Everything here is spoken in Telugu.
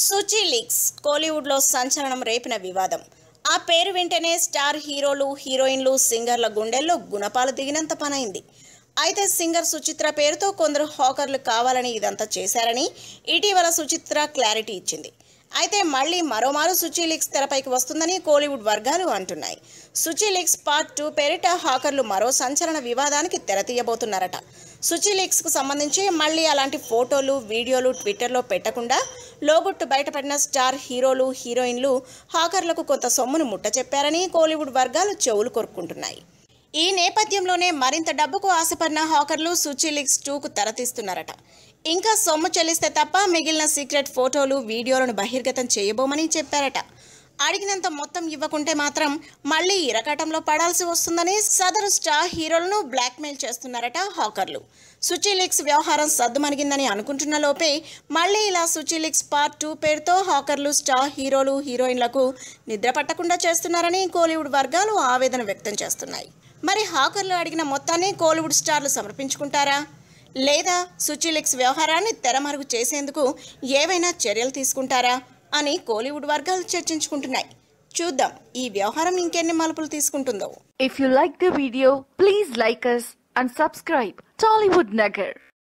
సుచి లీక్స్ కోలీవుడ్ లో సంచలనం రేపిన వివాదం. ఆ పేరు వింటేనే స్టార్ హీరోలు, హీరోయిన్లు, సింగర్ల గుండెల్లో గుణపాలు దిగినంత పనైంది. అయితే సింగర్ సుచిత్ర పేరుతో కొందరు హాకర్లు కావాలని ఇదంతా చేశారని ఇటీవల సుచిత్ర క్లారిటీ ఇచ్చింది. అయితే మళ్ళీ మరోమారు సుచి లీక్స్ తెరపైకి వస్తుందని కోలీవుడ్ వర్గాలు అంటున్నాయి. సుచి లీక్స్ పార్ట్ 2 పేరిట హాకర్లు మరో సంచలన వివాదానికి తెరతీయబోతున్నారట. సుచి లీక్స్ కు సంబంధించి మళ్ళీ అలాంటి ఫోటోలు, వీడియోలు ట్విట్టర్లో పెట్టకుండా లోగుట్టు బయటపడిన స్టార్ హీరోలు, హీరోయిన్లు హాకర్లకు కొంత సొమ్మును ముట్ట చెప్పారని కోలీవుడ్ వర్గాలు చెవులు కొరుక్కుంటున్నాయి. ఈ నేపథ్యంలోనే మరింత డబ్బుకు ఆశపడిన హాకర్లు సుచి లీక్స్ 2కు తెరతీస్తున్నారట. ఇంకా సొమ్ము చెల్లిస్తే తప్ప మిగిలిన సీక్రెట్ ఫోటోలు, వీడియోలను బహిర్గతం చేయబోమని చెప్పారట. అడిగినంత మొత్తం ఇవ్వకుంటే మాత్రం మళ్లీ ఇరకాటంలో పడాల్సి వస్తుందని సదరు స్టార్ హీరోలను బ్లాక్మెయిల్ చేస్తున్నారట హాకర్లు. సుచి లీక్స్ వ్యవహారం సద్దుమణిగిందని అనుకుంటున్న లోపే మళ్లీ ఇలా సుచి లీక్స్ పార్ట్ 2 పేరుతో హాకర్లు స్టార్ హీరోలు, హీరోయిన్లకు నిద్ర పట్టకుండా చేస్తున్నారని కోలీవుడ్ వర్గాలు ఆవేదన వ్యక్తం చేస్తున్నాయి. మరి హాకర్లు అడిగిన మొత్తాన్ని కోలీవుడ్ స్టార్లు సమర్పించుకుంటారా, లేదా సుచి లీక్స్ వ్యవహారాన్ని తెరమరుగు చేసేందుకు ఏవైనా చర్యలు తీసుకుంటారా అని కోలీవుడ్ వర్గాలు చర్చించుకుంటున్నాయి. చూద్దాం ఈ వ్యవహారం ఇంకెన్ని మలుపులు తీసుకుంటుందో. If you like the video, please like us and subscribe Tollywood Nagar.